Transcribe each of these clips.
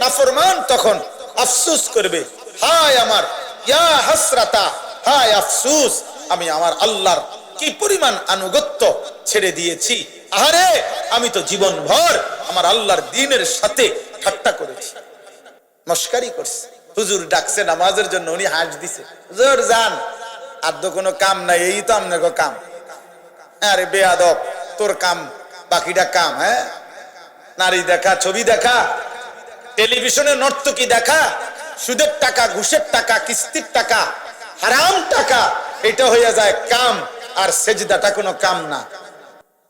নাফরমান তখন আফসোস করবে, হায় আমার, ইয়া হাসরাতা, হায় আফসোস, আমি আমার আল্লাহর কি পরিমাণ আনুগত্য ছেড়ে দিয়েছি। আরে আমি তো জীবন ভর আমার আল্লাহর দ্বীনের সাথে ঠাট্টা করেছি, মস্কারি করছি। হুজুর ডাকছে নামাজের জন্য, উনি হাস দিছে, হুজুর যান, আর তো কোনো কাম নাই, এই তো আপনার কাম। আরে বেয়াদব, তোর কাম বাকিটা কাম। হ্যাঁ, নারী দেখা, ছবি দেখা, টেলিভিশনে নর্তকী দেখা, সুদের টাকা, ঘুষের টাকা, কিস্তির টাকা, হারাম টাকা, এটা হয়ে যায় কাম। আর সেজদাটা কোনো কাম না,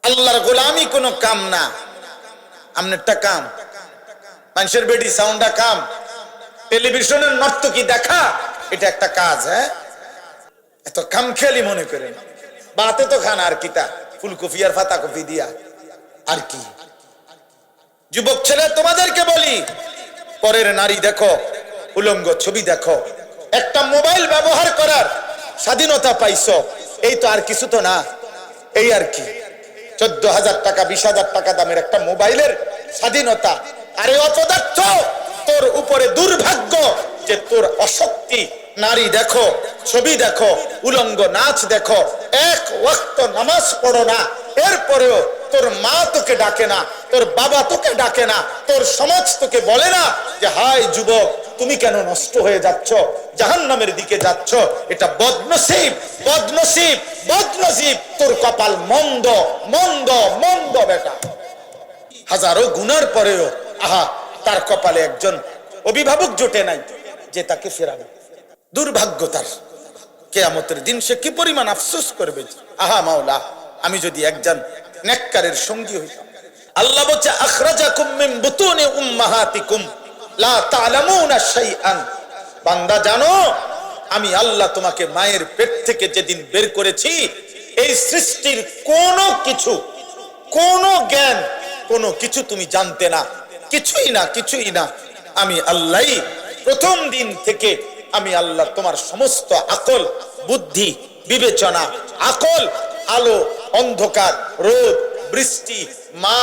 আল্লাহর গোলামি কোনো কাম না। আমনেরটা কাম, মানুষের বেডি সাউন্ডটা কাম, টেলিভিশনের নর্তকী দেখা এটা একটা কাজ। হ্যাঁ, এত কাম খেয়ালি মনে করেন, বাতে তো খান আর কিতা, ফুলকপি আর ফাতা কপি দিয়া আর কি। যুবক ছেলে তোমাদেরকে বলি, পরের নারী দেখো, উলঙ্গ ছবি দেখো, একটা মোবাইল ব্যবহার করার স্বাধীনতা পাইছো, এই তো, আর কিছু তো না, এই আর কি। 14,000 টাকা 20,000 টাকা দামের একটা মোবাইলের স্বাধীনতা। আরে অপদার্থ, তোর উপরে দুর্ভাগ্য যে তোর অশক্তি। নারী দেখো, ছবি দেখো, উলঙ্গ নাচ দেখো, এক ওয়াক্ত নামাজ পড়ো না, এরপরেও তোর মা তোকে ডাকে না, তোর বাবা তোকে ডাকে না, তোর সমাজ তোকে বলে না যে হায় যুবক, তুমি কেন নষ্ট হয়ে যাচ্ছ, জাহান্নামের দিকে যাচ্ছ। এটা বদনসিব, বদনসিব, বদনসিব, তোর কপাল মন্দ, মন্দ, মন্দ বেটা। হাজারো গুনার পরেও আহা, তার কপালে একজন অভিভাবক জোটে নাই যে তাকে ফেরাবে। দুর্ভাগ্য তার, কিয়ামতের দিন সে কি পরিমাণ আফসোস করবে, আহা মাওলা, আমি যদি একজন নেককারের সঙ্গী হইতাম। আল্লাহ বলছে, আখরাজাকুম মিন বুতুনি উম্মাহাতিকুম লা তা'লামুনা শাইআন। বান্দা জানো, আমি আল্লাহ তোমাকে মায়ের পেট থেকে যেদিন বের করেছি, এই সৃষ্টির কোনো কিছু, কোনো জ্ঞান, কোনো কিছু তুমি জানতে না, কিছুই না, কিছুই না। আমি আল্লাহই প্রথম দিন থেকে, আমি আল্লাহ তোমার সমস্ত আকল, বুদ্ধি, বিবেচনা, আকল, আলো, অন্ধকার, রোদ, বৃষ্টি, মা,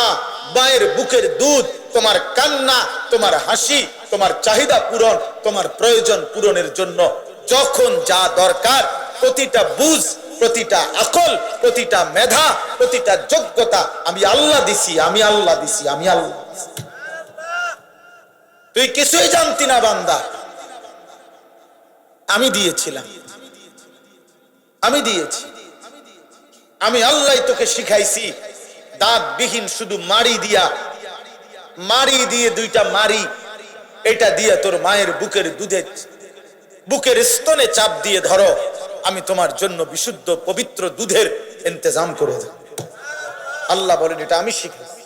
মায়ের বুকের দুধ, তোমার কান্না, তোমার হাসি, তোমার চাহিদা পূরণ, তোমার প্রয়োজন পূরণের জন্য যখন যা দরকার, প্রতিটা বুঝ, প্রতিটা আকল, প্রতিটা মেধা, প্রতিটা যোগ্যতা আমি আল্লাহ দিছি, আমি আল্লাহ দিছি, আমি আল্লাহ। তুই কিছুই জানতি না বান্দা, আমি দিয়েছিলাম, আমি দিয়েছি, আমি আল্লাহ তোকে শিখাইছি। দাঁতবিহীন শুধু মাড়ি দিয়া, মাড়ি দিয়ে দুইটা মাড়ি, এটা দিয়ে তোর মায়ের বুকের দুধে, বুকের স্তনে চাপ দিয়ে ধরো, আমি তোমার জন্য বিশুদ্ধ পবিত্র দুধের ইন্তজাম করে দেব। আল্লাহ বলেন এটা আমি শিখাইছি।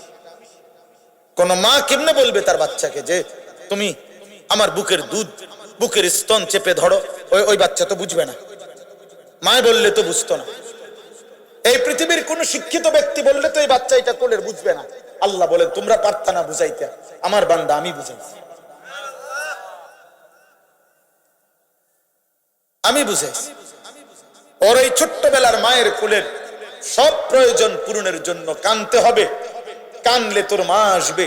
কোন মা কেমনে বলবে তার বাচ্চাকে যে তুমি আমার বুকের দুধ, বুকের স্তন চেপে ধরো? ওই বাচ্চা তো বুঝবে না, মায় বললে তো বুঝতো না। এই পৃথিবীর কোন শিক্ষিত ব্যক্তি বললে তো এই বাচ্চা এটা কোলের বুঝবে না। আল্লাহ বলে তোমরা পারতা না বুঝাইতে, আমার বান্দা আমি বুঝাইছি, আমি বুঝাইছি। ওর এই ছোট্টবেলার মায়ের কোলের সব প্রয়োজন পূরণের জন্য কাঁদতে হবে। কাঁদলে তোর মা আসবে,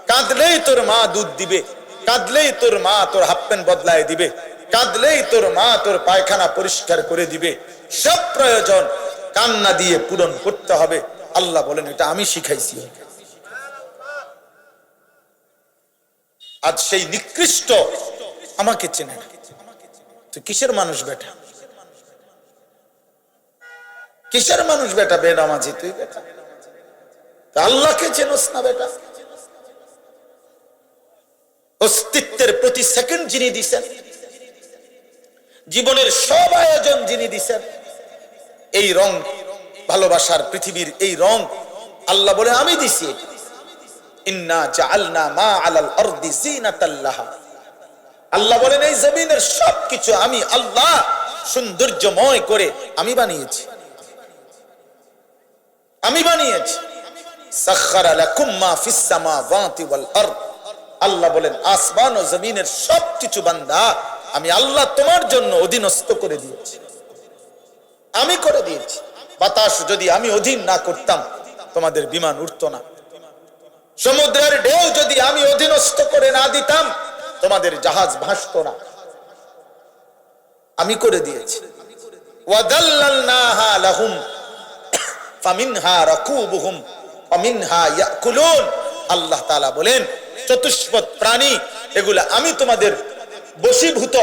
কাঁদলেই তোর মা দুধ দিবে, কাঁদলেই তোর মা তোর হাফ প্যান্ট বদলায় দিবে, কাঁদলেই তোর মা তোর পায়খানা পরিষ্কার করে দিবে। সব প্রয়োজন কান্না দিয়ে পূরণ করতে হবে। আল্লাহ বলেন এটা আমি শিখাইছি। আজ সেই নিকৃষ্ট আমাকে চেনে না, তুই কিসের মানুষ বেটা, কিসের মানুষ বেটা, বেনামাজি তুই বেটা, আল্লাহকে চেনস না বেটা। অস্তিত্বের প্রতি সেকেন্ড যিনি দিছেন, জীবনের সব আয়োজন যিনি দিছেন, এই রং ভালোবাসার পৃথিবীর এই রং আল্লাহ বলে আমি দিছি। ইন্না জাআলনা মা আলাল আরদি জিনাতাল লাহা। আল্লাহ বলেন এই জমিনের সবকিছু আমি আল্লাহ সৌন্দর্যময় করে আমি বানিয়েছি, আমি বানিয়েছি। সাখখারা লাকুম মা ফিস সামাওয়াতি ওয়াল আরদ। আল্লাহ বলেন আসমান ও জমিনের সবকিছু বান্দা আমি আল্লাহ তোমার জন্য অধীনস্থ করে দিয়েছি, আমি করে দিয়েছি। বাতাস যদি আমি অধীন না করতাম তোমাদের বিমান উঠতো না, সমুদ্রের ঢেউ যদি আমি অধীনস্থ করে না দিতাম, তোমাদের জাহাজ ভাসতো না। আমি করে দিয়েছি। ওয়াদাল্লালনাহা লাহুম ফামিনহা রাকুবুহুম ওয়া মিনহা ইয়াকুলুন। আল্লাহ তাআলা বলেন, চতুষ্পদ প্রাণী এগুলা আমি তোমাদের বশীভূত,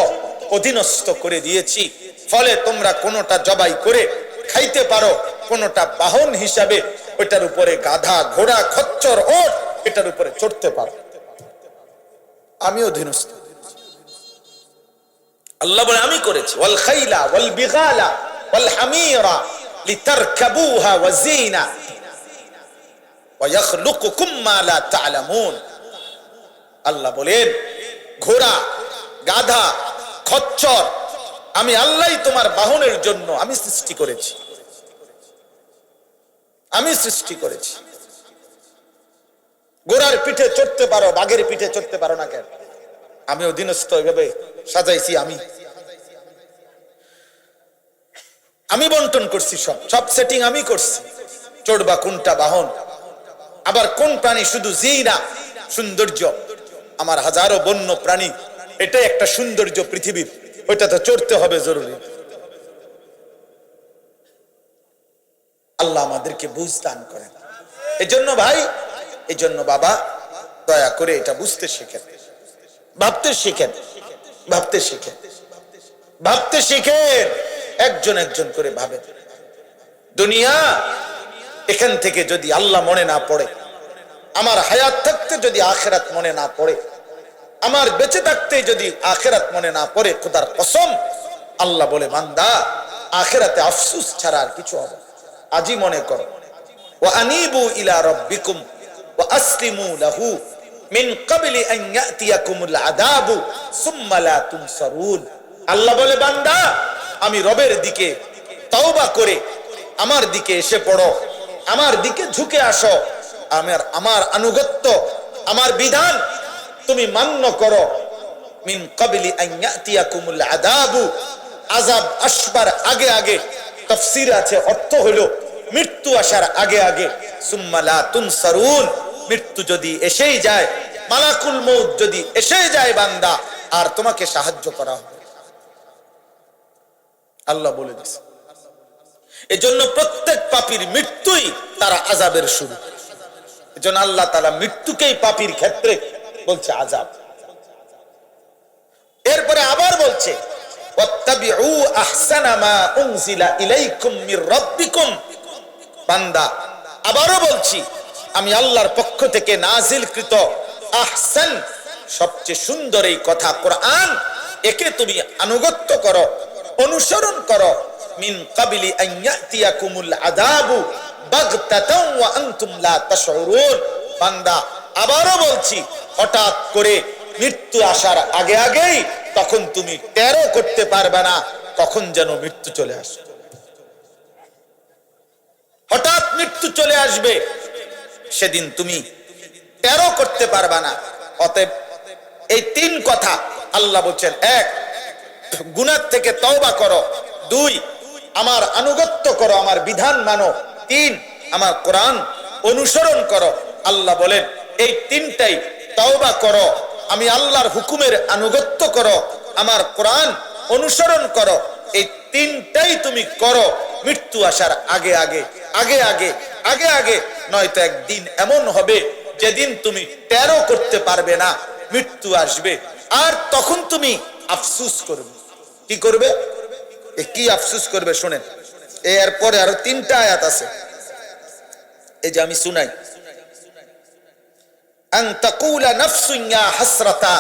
অধীনস্থ করে দিয়েছি। ফলে তোমরা কোনোটা জবাই করে খাইতে পারো, কোনোটা বাহন হিসাবে ওইটার উপরে গাধা, ঘোড়া, খচ্চর, ওট এটার উপরে চড়তে পারো। আমি অধীনস্থ। আল্লাহ বলে আমি করেছি। ওয়াল খাইলা ওয়াল বিগালা ওয়াল হামিরা লিতারকাবুহা ওয়া জিনা ওয়া ইয়াখলুকুকুম মা লা তা'লামুন। আল্লাহ বলেন, ঘোড়া, গাধা, খচ্চর আমি আল্লাহই তোমার বাহনের জন্য আমি সৃষ্টি করেছি। আমি সৃষ্টি করেছি। ঘোড়ার পিঠে চড়তে পারো, বাঘের পিঠে চড়তে পারো না কেন? আমি অধীনস্থ, এভাবে সাজাইছি। আমি বন্টন করছি, সব সেটিং আমি করছি। চড়বা কোনটা বাহন, আবার কোন প্রাণী শুধু জিনা সৌন্দর্য, আমার হাজারো বন্য প্রাণী, এটাই একটা সৌন্দর্য পৃথিবীর, ওইটা তো চড়তে হবে জরুরি। আল্লাহ আমাদেরকে বুঝ দান করেন। এই জন্য ভাই, এই জন্য বাবা, দয়া করে এটা বুঝতে শেখেন, ভাবতে শিখেন, ভাবতে শিখেন, ভাবতে শিখেন। একজন একজন করে ভাবেন। দুনিয়া, এখান থেকে যদি আল্লাহ মনে না পড়ে, আমার হায়াত থাকতে যদি আখিরাত মনে না পড়ে, আমার বেঁচে থাকতে যদি আখিরাত মনে না পড়ে, খোদার কসম, আল্লাহ বলে, বান্দা আখিরাতে আফসোস ছাড়া আর কিছু হবে। আজই মনে করো, ওয়া আনিবু ইলা রাব্বিকুম ওয়া আসলিমু লাহু মিন ক্বাবলি আন ইয়াতিয়াকুমুল আযাবু সুম্মা লা তুনসারুন। আল্লাহ বলে, বান্দা আমি রবের দিকে তওবা করে আমার দিকে এসে পড়ো, আমার দিকে ঝুঁকে আসো, আমার আনুগত্য, আমার বিধান তুমি মান্য করো। মিন ক্বাবলি আন ইয়াতিয়াকুমুল আযাবু, আযাব আসবার আগে আগে। তাফসীর আছে, অর্থ হলো মৃত্যু আসার আগে আগে। সুম্মা লা তুনসারুন, মৃত্যু যদি এসেই যায়, মালাকুল মউত যদি এসেই যায় বান্দা, আর তোমাকে সাহায্য করা হবে। আল্লাহ বলে দিয়েছে। এজন্য প্রত্যেক পাপীর মৃত্যুই তারা আযাবের শুরু। এজন্য আল্লাহ তাআলা মৃত্যুকেই পাপীর ক্ষেত্রে বলছে আযাব। এরপরে আবার বলছে, ওয়াত্তাবিউ আহসানা মা উনজিলা ইলাইকুম মির রাব্বিকুম। বান্দা আবারও বলছি, আমি আল্লাহর পক্ষ থেকে নাজিলকৃত আহসান, সবচেয়ে সুন্দর এই কথা কোরআন, একে তুমি আনুগত্য করো, অনুসরণ করো। মিন ক্বাবলি আন ইয়াতিয়াকুমুল আযাবু বাগতাতান ওয়া আনতুম লা তাশউরুন। বান্দা আবারও বলছি, হঠাৎ করে মৃত্যু আসার আগে আগেই, তখন তুমি টেরও করতে পারবে না কখন যেন মৃত্যু চলে আসে। হঠাৎ মৃত্যু চলে আসবে, সেদিন তুমি টেরও করতে পারবে না। অতএব এই তিন কথা আল্লাহ বলছেন, এক, গুনাহ থেকে তওবা করো, দুই, আমার আনুগত্য করো, আমার বিধান মানো, তিন, আমার কোরআন অনুসরণ করো। আল্লাহ বলেন, এই তিনটাই, তওবা করো, আমি আল্লাহর হুকুমের আনুগত্য করো, আমার কোরআন অনুসরণ করো, এই তিনটাই তুমি করো মৃত্যু আসার আগে আগে, আগে আগে, আগে আগে। নয়তো একদিন এমন হবে যেদিন তুমি টেরও করতে পারবে না মৃত্যু আসবে, আর তখন তুমি আফসোস করবে। কি করবে? কি আফসোস করবে শোনেন। এরপরে আরো তিনটা আয়াত আছে, এই যে আমি শুনাই। আন তাকুলা নাফসুন ইয়া হাসরাতা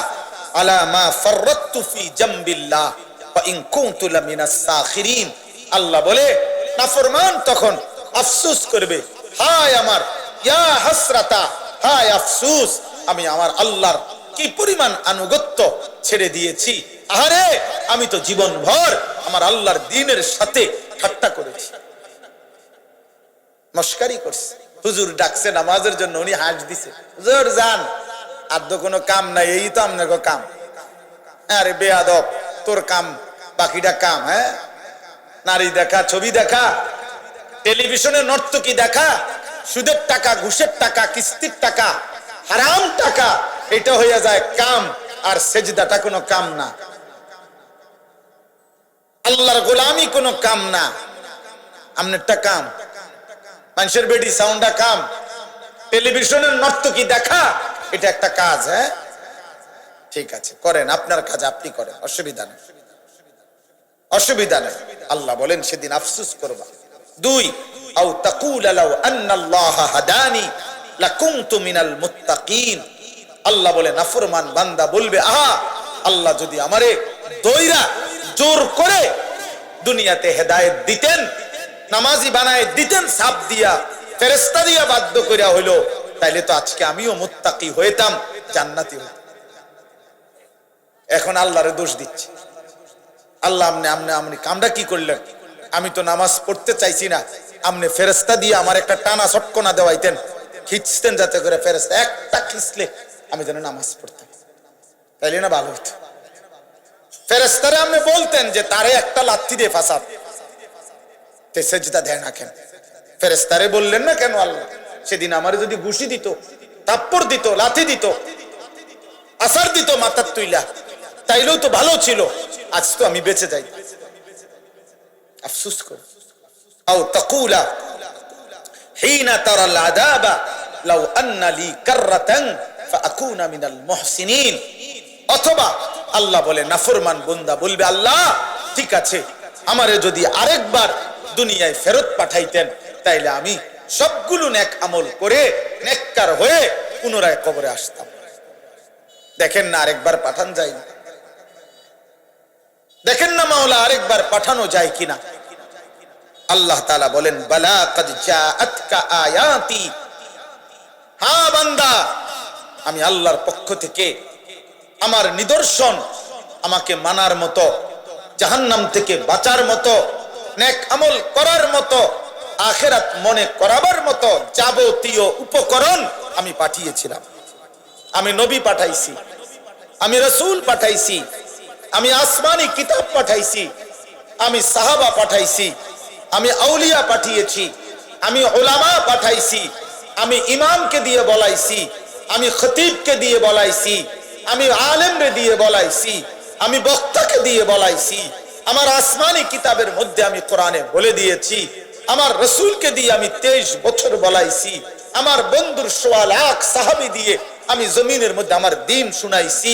আলা মা ফাররাতু ফি জামবিল্লাহ ওয়া ইন কুনতু লামিনাস সাখিরিন। আল্লাহ বলে, নাফরমান তখন আফসোস করবে, হায় আমার, ইয়া হাসরাতা, হায় আফসোস, আমি আমার আল্লাহর কি পরিমাণ আনুগত্য ছেড়ে দিয়েছি। আরে আমি তো জীবন ভর আমার আল্লাহর দ্বীনের সাথে ঠাট্টা করেছি, মস্কারি করছি। হুজুর ডাকছে নামাজের জন্য, উনি হাস দিছে, হুজুর যান, আর তো কোনো কাম নাই, এই তো আপনার কাম। আরে বেয়াদব, তোর কাম, বাকিটা কাম। হ্যাঁ, নারী দেখা, ছবি দেখা, টেলিভিশনে নর্তকী দেখা, সুদের টাকা, ঘুষের টাকা, কিস্তির টাকা, হারাম টাকা এটা হইয়া যায় কাম, আর সেজদাটা কোনো কাম না। আল্লাহর গোলামি কোনো কাম না, আমনেরটা কাম। মানুষের বেডি সাউন্ডটা কাম, টেলিভিশনের নর্তকী দেখা এটা একটা কাজ। হ্যাঁ ঠিক আছে, করেন আপনার কাজ, আপনি করেন, অসুবিধা নেই, অসুবিধা নেই। আল্লাহ বলেন সেদিন আফসোস করবা। 2 আও তাকুলা লাউ আন্নাল্লাহা হাদানি লাকুনতু মিনাল মুত্তাকিন। আল্লাহ বলে নাফরমান বান্দা বলবে, আহা আল্লাহ যদি আমারে দইরা জোর করে দুনিয়াতে হেদায়েত দিতেন, নামাজি বানায় দিতেন, সাপ দিয়া ফেরেশতা দিয়া বাধ্য কইরা হইলো, তাইলে তো আজকে আমিও মুত্তাকি হইতাম, জান্নাতি হইতাম। এখন আল্লাহরে দোষ দিচ্ছে। আল্লাহ আমনে কামটা কি করলেন? আমি তো নামাজ পড়তে চাইছি না, আমনে ফেরেশতা দিয়ে আমার একটা টানা চটকনা দেওয়াইতেন, খিচতেন, যাতে করে ফেরেশতা একটা খিচলে আমি যেন নামাজ পড়তাম, তাইলে না ভালো হতো। ফেরেশতারে আপনি বলতেন যে তারে একটা লাথি দিয়ে ফাঁসাব, তে সেজদা দেয় না কেন? ফেরেশতারে বললেন না কেন? আল্লাহ সেদিন আমারে যদি ঘুষি দিত, থাপ্পড় দিত, লাথি দিত, আসার দিত মাথার তুইলা, তাইলেও তো ভালো ছিল, আজ তো আমি বেঁচে যাই। আফসোস কর। আও তাকুলা হিনা তারাল আযাবা লাউ আন্না লি কাররাতান ফাআকুনা মিনাল মুহসিনিন। অথবা আল্লাহ বলে নাফরমান বান্দা বলবে, আল্লাহ ঠিক আছে, আমারে যদি আরেকবার দুনিয়ায় ফেরত পাঠাইতেন, তাইলে আমি সবগুলো নেক আমল করে নেককার হয়ে পুনরায় কবরে আসতাম। দেখেন না আরেকবার পাঠান যায় না? দেখেন না মাওলা আরেকবার পাঠানো যায় কিনা? আল্লাহ তাআলা বলেন, বালা কাদ জাআতকা আয়াতি। হ্যাঁ বান্দা, আমি আল্লাহর পক্ষ থেকে আমার নিদর্শন, আমাকে মানার মতো, জাহান্নাম থেকে বাঁচার মতো, নেক আমল করার মতো, আখিরাত মনে করাবার মতো যাবতীয় উপকরণ আমি পাঠিয়েছিলাম। আমি নবী পাঠাইছি, আমি রাসূল পাঠাইছি, আমি আসমানি কিতাব পাঠাইছি, আমি সাহাবা পাঠাইছি, আমি আউলিয়া পাঠিয়েছি, আমি উলামা পাঠাইছি, আমি ইমামকে দিয়ে বলাইছি, আমি খতিবকে দিয়ে বলাইছি, আমি আলেমরে দিয়ে বলাইছি, আমি বক্তাকে দিয়ে বলাইছি, আমার আসমানি কিতাবের মধ্যে আমি কোরআনে বলে দিয়েছি, আমার রাসূলকে দিয়ে আমি 23 বছর বলাইছি, আমার বন্ধুর 1.25 লাখ সাহাবী দিয়ে আমি জমিনের মধ্যে আমার দ্বীন শুনাইছি।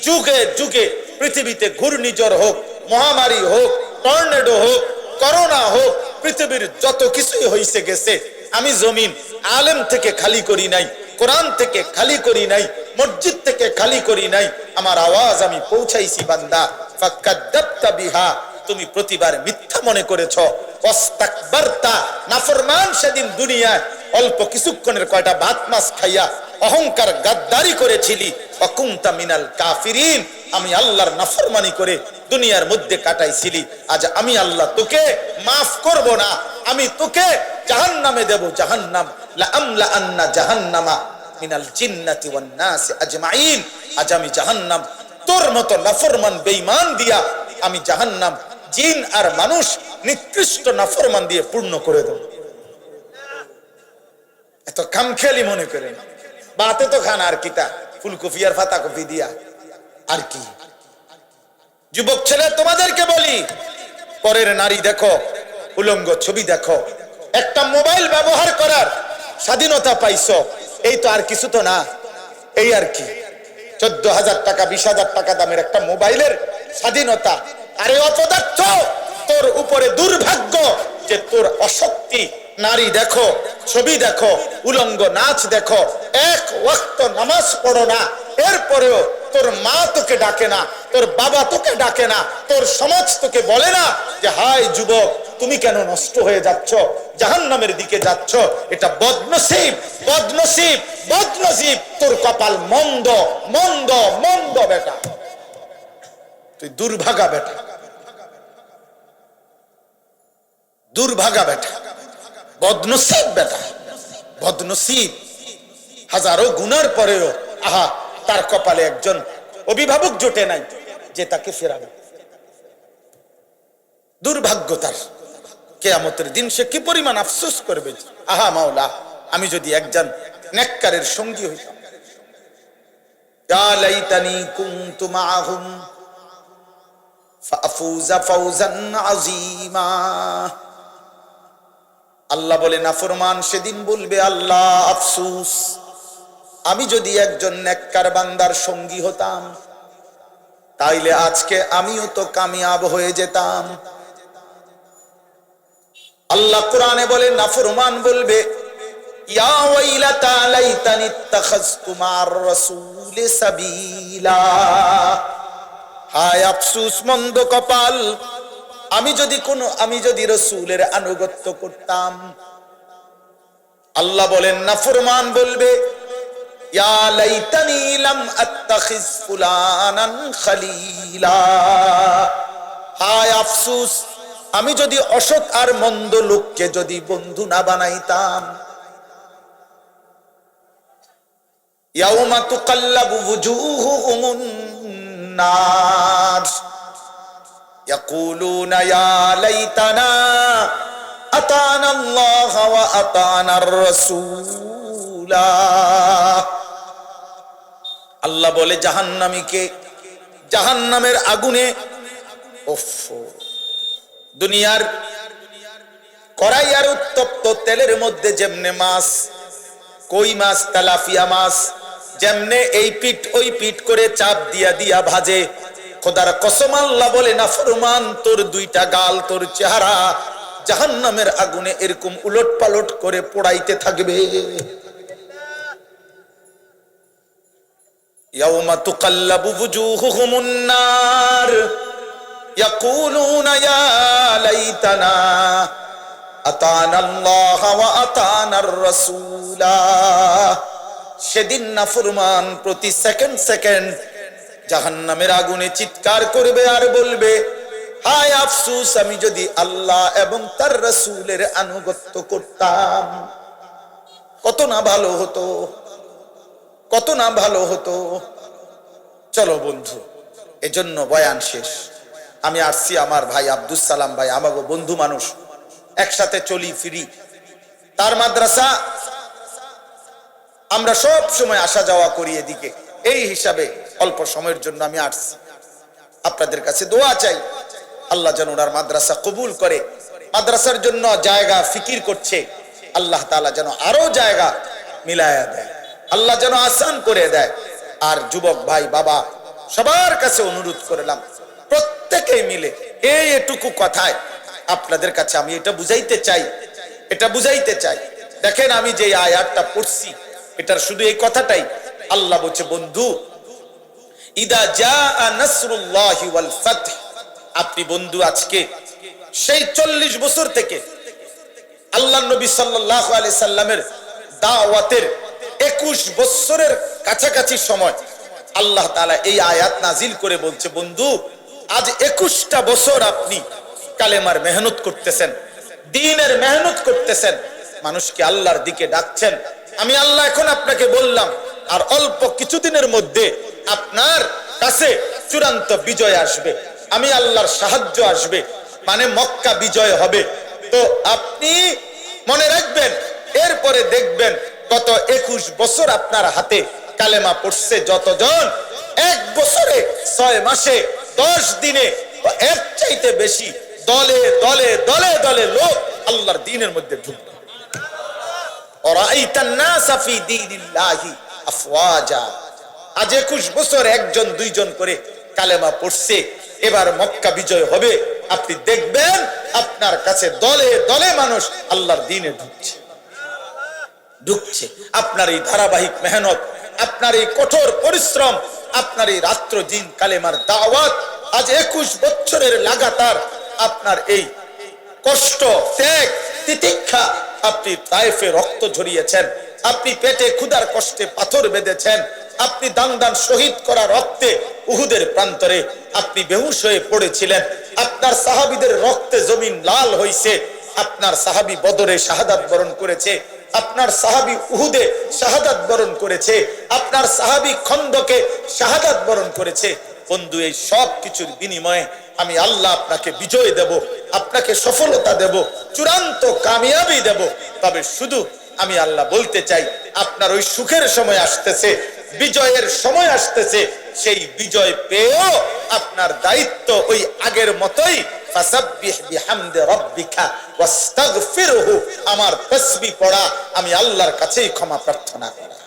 যুগে যুগে পৃথিবীতে ঘূর্ণিঝড় হোক, মহামারী হোক, টর্নেডো হোক, করোনা হোক, পৃথিবীর যত কিছুই হইছে গেছে, আমি জমিন আলেম থেকে খালি করি নাই, কোরআন থেকে খালি করি নাই, মসজিদ থেকে খালি করি নাই, আমার আওয়াজ আমি পৌঁছাইছি। বান্দা ফাকাদ্দাবতা বিহা, তুমি প্রতিবার মিথ্যা মনে করেছো। ওয়াস্তাকবারতা, নাফরমান সেদিন দুনিয়ায় অল্প কিছুক্ষণের কয়টা ভাত মাছ খাইয়া অহংকার গাদ্দারি করেছিলি। ওয়াকুনতা মিনাল কাফিরিন, আমি আল্লাহর নাফরমানি করে দুনিয়ার মধ্যে কাটাইছিলি। আজ আমি আল্লাহ তোকে মাফ করব না, আমি তোকে জাহান্নামে দেব, জাহান্নাম। লা আমলা আন্না জাহান্নামা মিনাল জিন্নাতি ওয়ান নাস আজমাইন। আজ আমি জাহান্নাম তোর মতো নাফরমান বেঈমান দিয়া আমি জাহান্নাম জিন আর মানুষ নিকৃষ্ট নাফরমান দিয়ে পূর্ণ করে দেব। এত কামখেয়ালি মনে করেন, বাতে তো খান আর কিতা, ফুলকপি আর পাতা কপি দিয়া আর কি। যুবক ছেলে তোমাদেরকে বলি, পরের নারী দেখো, উলঙ্গ ছবি দেখো, একটা মোবাইল ব্যবহার করার স্বাধীনতা পাইছো, এই তো, আর কিছু তো না, এই আর কি। 14,000 টাকা 20,000 টাকা দামের একটা মোবাইলের স্বাধীনতা। আরে অপদার্থ, তোর উপরে দুর্ভাগ্য যে তোর অশক্তি। নারী দেখো, ছবি দেখো, উলঙ্গ নাচ দেখো, এক ওয়াক্ত নামাজ পড়ো না, এরপরেও তোর মা তোকে ডাকে না, তোর বাবা তোকে ডাকে না, তোর সমাজ তোকে বলে না যে হায় যুবক তুমি কেন নষ্ট হয়ে যাচ্ছ, জাহান্নামের দিকে যাচ্ছ। এটা বদনসিব, বদনসিব, বদনসিব, তোর কপাল মন্দ, মন্দ, মন্দ বেটা, তুই দুর্ভাগা বেটা, দুর্ভাগা বেটা, বদনসিব বেটা, বদনসিব। হাজারো গুনার পরেও আহা তার কপালে একজন অভিভাবক জোটে নাই যে তাকে ফেরাবে। দুর্ভাগ্য তার। কিয়ামতের দিন সে কি পরিমাণ আফসোস করবে, আহা মাওলা আমি যদি একজন নেককারের সঙ্গী হইতাম, ইয়া লাইতানি কুনতু মাআহুম ফাফুজা ফাওজান আযীমা। আল্লাহ বলে নাফরমান সেদিন বলবে, আল্লাহ আফসোস, আমি যদি একজন নেককার বান্দার সঙ্গী হতাম তাইলে আজকে আমিও তো কামিয়াব হয়ে যেতাম। আল্লাহ কোরআনে বলে নাফরমান বলবে, ইয়া ওয়াইলাতা লাইতানি ইত্তাখাযতু মা'আর রাসূলি সাবিলা। হায় আফসোস, মন্দ কপাল, আমি যদি রাসূলের আনুগত্য করতাম। আল্লাহ বলেন নাফরমান বলবে, ইয়া লাইতানি লাম আত্তাখিজ ফুলানান খলিলা। হায় আফসোস, আমি যদি অসৎ আর মন্দ লোককে যদি বন্ধু না বানাইতাম। ইয়াউমা তুকাল্লাবু ওয়ুজুহুহুমুন নার ইয়াকুলুনা ইয়া লাইতানা আতানা আল্লাহ ওয়া আতানার রাসূলা। আল্লাহ বলে জাহান্নামীকে জাহান্নামের আগুনে, দুনিয়ার কড়াই আর উত্তপ্ত তেলের মধ্যে যেমনে মাছ, কই মাছ, তেলাপিয়া মাছ যেমনে এই পিঠ ওই পিঠ করে চাপ দিয়া দিয়া ভাজে, খোদার কসম আল্লাহ বলে নাফরমান, তোর দুইটা গাল, তোর চেহারা জাহান্নামের আগুনে এরকম উলট পালট করে পোড়াইতে থাকবে। ইয়াউমা তুকাল্লাবু ওয়ুজুহুহুমুন নার ইয়াকুলুনা ইয়া লাইতানা আতানা আল্লাহ ওয়া আতানার রাসূলা। সেদিন নাফরমান প্রতি সেকেন্ড সেকেন্ড জাহান্নামের আগুনে চিৎকার করবে আর বলবে, হায় আফসোস, আমি যদি আল্লাহ এবং তার রাসূলের আনুগত্য করতাম কত না ভালো হতো, কত না ভালো হতো। চলো বন্ধু, এজন্য বয়ান শেষ। আমি আসছি, আমার ভাই আব্দুস সালাম ভাই আমাগো বন্ধু মানুষ, একসাথে চলি ফিরি, তার মাদ্রাসা আমরা সব সময় আসা যাওয়া করি এদিকে। এই হিসাবে অল্প সময়ের জন্য আমি আসছি, আপনাদের কাছে দোয়া চাই, আল্লাহ যেন ওনার মাদ্রাসা কবুল করে। মাদ্রাসার জন্য জায়গা ফিকির করছে, আল্লাহ তাআলা যেন আরো জায়গা মিলায়া দেয়, আল্লাহ যেন আসান করে দেয়। আর যুবক ভাই বাবা সবার কাছে অনুরোধ করলাম, প্রত্যেকেই মিলে এইটুকু কথায় আপনাদের কাছে আমি এটা বুঝাইতে চাই, দেখেন আমি যে আয়াতটা পড়ছি এটার শুধু এই কথাটাই। আল্লাহ বলছে, বন্ধু, ইদা জাআ নাসরুল্লাহি ওয়াল ফাতহ, আপনি বন্ধু আজকে সেই 40 বছর থেকে আল্লাহর নবী সাল্লাল্লাহু আলাইহি সাল্লামের দাওয়াতের 21 বছরের কাছাকাছি সময় আল্লাহ তাআলা এই আয়াত নাজিল করে বলছে, বন্ধু আজ 21টা বছর আপনি কালেমার মেহনত করতেছেন, দ্বীনের মেহনত করতেছেন, মানুষকে আল্লাহর দিকে ডাকছেন। আমি আল্লাহ এখন আপনাকে বললাম, আর অল্প কিছুদিনের মধ্যে আপনার কাছে চূড়ান্ত বিজয় আসবে, আমি আল্লাহর সাহায্য আসবে, মানে মক্কা বিজয় হবে। তো আপনি মনে রাখবেন, এরপরে দেখবেন গত 21 বছর আপনার হাতে কালেমা পড়ছে যতজন, 1 বছরে 6 মাসে 10 দিনে এর চাইতে বেশি দলে দলে দলে দলে লোক আল্লাহর দ্বীনের মধ্যে ঢুকবে। ওরাইতান নাসা ফি দীনিল্লাহি আফওয়াজা। আজ 21 বছর একজন দুইজন করে কালেমা পড়ছে, এবার মক্কা বিজয় হবে, আপনি দেখবেন আপনার কাছে দলে দলে মানুষ আল্লাহর দ্বীনে ঢুকছে। আপনার এই ধারাবাহিক মেহনত, আপনার এই কঠোর পরিশ্রম, আপনার এই রাত্র দিন কালেমার দাওয়াত, আজ 21 বছরের লাগাতার আপনার এই কষ্ট, ত্যাগ, তিতিক্ষা, আপনি তায়েফে রক্ত ঝরিয়েছেন, আপনি পেটে ক্ষুধার কষ্টে পাথর বেঁধেছেন, আপনি দান দান শহীদ করা রক্তে উহুদের প্রান্তরে আপনি বেহুশ হয়ে পড়েছিলেন, আপনার সাহাবীদের রক্তে জমিন লাল হয়েছে, আপনার সাহাবী বদরে শাহাদাত বরণ করেছে, আপনার সাহাবী উহুদে শাহাদাত বরণ করেছে, আপনার সাহাবী খন্দকে শাহাদাত বরণ করেছে। বন্ধু, এই সব কিছুর বিনিময়ে আমি আল্লাহ আপনাকে বিজয় দেব, আপনাকে সফলতা দেব, চূড়ান্ত কামিয়াবি দেব। তবে শুধু আমি আল্লাহ বলতে চাই, আপনার ওই সুখের সময় আসতেছে, বিজয়ের সময় আসতেছে, সেই বিজয় পেয়েও আপনার দায়িত্ব ওই আগের মতোই, ফাসাব্বিহ বিহামদি রাব্বিকা ওয়াস্তাগফিরহু, আমার তাসবিহ পড়া, আমি আল্লাহর কাছেই ক্ষমা প্রার্থনা করা।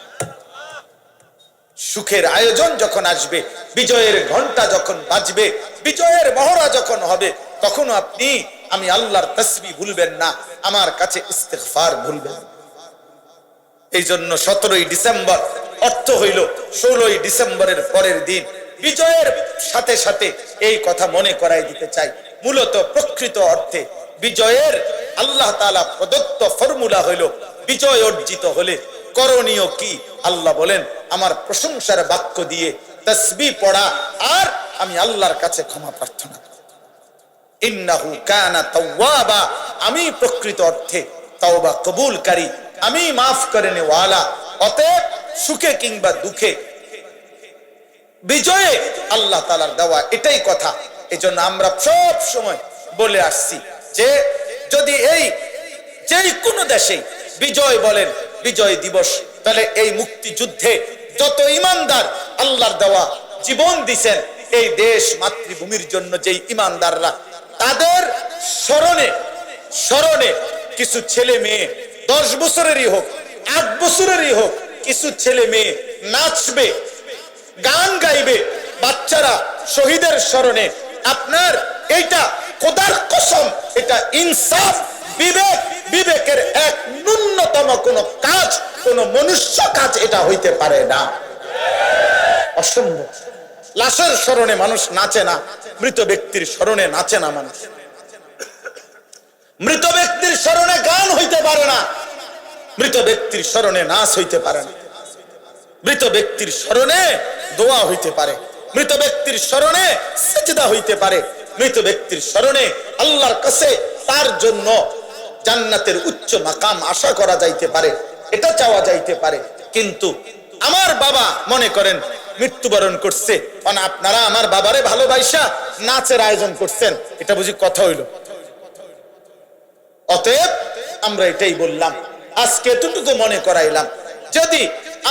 সুখের আয়োজন যখন আসবে, বিজয়ের ঘন্টা যখন বাজবে, বিজয়ের মহড়া যখন হবে, তখন আপনি আমি আল্লাহর তাসবিহ ভুলবেন না, আমার কাছে ইস্তিগফার ভুলবেন। এই জন্য 17ই ডিসেম্বর অর্থ হইল 16ই ডিসেম্বরের পরের দিন। বিজয়ের সাথে সাথে এই কথা মনে করাই দিতে চাই, মূলত প্রকৃত অর্থে বিজয়ের আল্লাহ তাআলা প্রদত্ত ফর্মুলা হইল, বিজয় অর্জিত হলে করণীয় কি? আল্লাহ বলেন, আমার প্রশংসার বাক্য দিয়ে তাসবিহ পড়া, আর আমি আল্লাহর কাছে ক্ষমা প্রার্থনা করা। ইন্নাহু কানা তাওয়াবা, আমি প্রকৃত অর্থে তাওবা কবুলকারী, আমি মাফ করে নেওয়ালা। অতএব সুখে কিংবা দুঃখে বিজয়ে আল্লাহ তাআলার দেওয়া এটাই কথা। এজন্য আমরা সব সময় বলে আসছি যে যদি এই যেই কোনো দেশে বিজয় বলেন বিজয় দিবস, তাহলে এই মুক্তিযুদ্ধে যত ইমানদার আল্লাহর দেওয়া জীবন দিছেন এই দেশ মাতৃভূমির জন্য, যেই ইমানদাররা, তাদের স্মরণে স্মরণে কিছু ছেলে মেয়ে 10 বছরেরই হোক 8 বছরেরই হোক, কিছু ছেলে মেয়ে নাচবে, গান গাইবে, বাচ্চারা শহীদের স্মরণে। আপনার এইটা খোদার কসম, এটা ইনসাফ, বিবেক, বিবেকের এক ন্যূনতম কোন কাজ, কোন মনুষ্য কাজ এটা হইতে পারে না, অসম্ভব। লাশের স্মরণে মানুষ নাচে না, মৃত ব্যক্তির স্মরণে নাচে না মানুষ। মৃত ব্যক্তির স্মরণে গান হইতে পারে না, মৃত ব্যক্তির স্মরণে নাচ হইতে পারে না। মৃত ব্যক্তির স্মরণে দোয়া হইতে পারে, মৃত ব্যক্তির স্মরণে সিজদা হইতে পারে, মৃত ব্যক্তির স্মরণে আল্লাহর কাছে তার জন্য জান্নাতের উচ্চ মাকাম আশা করা যাইতে পারে, এটা চাওয়া যাইতে পারে। কিন্তু আমার বাবা মনে করেন মৃত্যুবরণ করছে, মানে আপনারা আমার বাবারে ভালোবাসা নাচের আয়োজন করছেন, এটা বুঝি কথা হইল? অতএব আমরা এটাই বললাম, আজকে এতটুকু মনে করাইলাম, যদি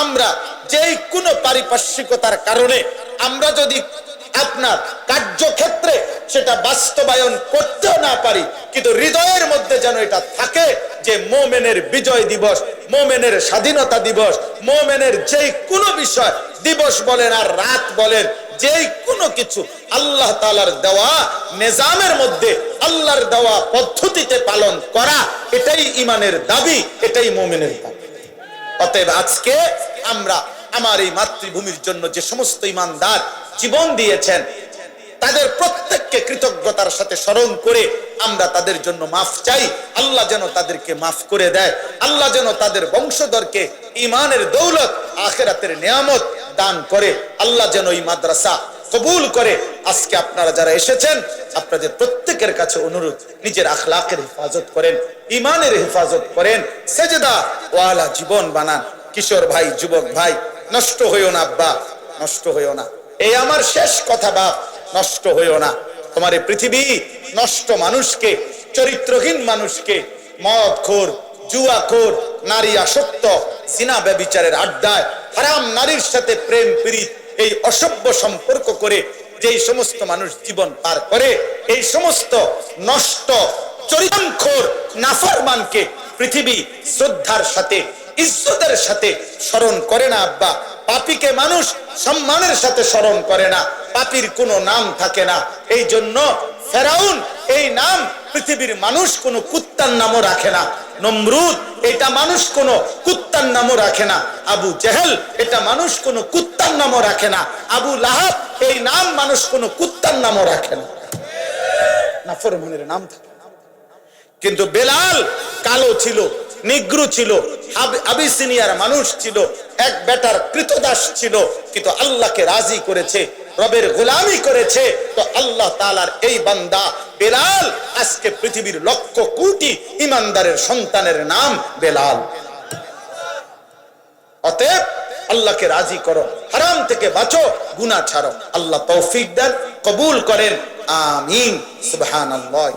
আমরা যেই কোনো পারিপার্শ্বিকতার কারণে আমরা যদি আপনার কার্যক্ষেত্রে সেটা বাস্তবায়ন করতেও না পারি, কিন্তু হৃদয়ের মধ্যে যেন এটা থাকে যে মোমেনের বিজয় দিবস, মোমেনের স্বাধীনতা দিবস, মোমেনের যেই কোনো বিষয়, দিবস বলেন আর রাত বলেন, যেই কোনো কিছু আল্লাহ তাআলার দেওয়া নিজামের মধ্যে, আল্লাহর দেওয়া পদ্ধতিতে পালন করা, এটাই ঈমানের দাবি, এটাই মুমিনের দাবি। অতএব আজকে আমরা আমার এই মাতৃভূমির জন্য যে সমস্ত ঈমানদার জীবন দিয়েছেন, তাদের প্রত্যেককে কৃতজ্ঞতার সাথে স্মরণ করে আমরা তাদের জন্য মাফ চাই। আল্লাহ যেন তাদেরকে মাফ করে দেয়, আল্লাহ যেন তাদের বংশধরকে ঈমানের দৌলত, আখিরাতের নিয়ামত দান করে, আল্লাহ যেন এই মাদ্রাসা কবুল করে। আজকে আপনারা যারা এসেছেন, আপনাদের প্রত্যেকের কাছে অনুরোধ, নিজের আখলাকের হেফাজত করেন, ঈমানের হেফাজত করেন, সেজদা ওয়ালা জীবন বানান। কিশোর ভাই, যুবক ভাই, নষ্ট হইও না আব্বা, নষ্ট হইও না। এই আমার শেষ কথা বাপ, নষ্ট হইও না। তোমার এই পৃথিবী নষ্ট মানুষকে, চরিত্রহীন মানুষকে, মদখোর, জুয়াখোর, নারী আসক্ত, জিনা ব্যভিচারের আড্ডায়, হারাম নারীর সাথে প্রেম প্রীত, এই অসভ্য সম্পর্ক করে যেই সমস্ত মানুষ জীবন পার করে, এই সমস্ত নষ্ট চরিত্রখোর নাফরমানকে পৃথিবী শ্রদ্ধার সাথে, ইজ্জতের সাথে স্মরণ করে না আব্বা। পাপীকে মানুষ সম্মানের সাথে স্মরণ করে না, পাপীর কোনো নাম থাকে না। এই জন্য ফেরাউন এই নাম পৃথিবীর মানুষ কোনো কুত্তার নামও রাখে না। নমরুদ এটা মানুষ কোনো কুত্তার নামও রাখে না। আবু জেহেল এটা মানুষ কোনো কুত্তার নামও রাখে না। আবু লাহাব এই নাম মানুষ কোনো কুত্তার নামও রাখে না, নাফরমানের নাম থাকে। কিন্তু বেলাল কালো ছিল, নিগ্রু ছিল, আবিসিনিয়ার মানুষ ছিল, এক বেটার কৃতদাস ছিল, কিন্তু আল্লাহকে রাজি করেছে, রবের গোলামি করেছে। তো আল্লাহ তাআলার এই বান্দা বেলাল আজকে পৃথিবীর লক্ষ কোটি ইমানদারের সন্তানের নাম বেলাল। অতএব আল্লাহকে রাজি করো, হারাম থেকে বাঁচো, গুনাহ ছাড়ো। আল্লাহ তৌফিক দেন, কবুল করেন, আমিন। সুবহানাল্লাহ।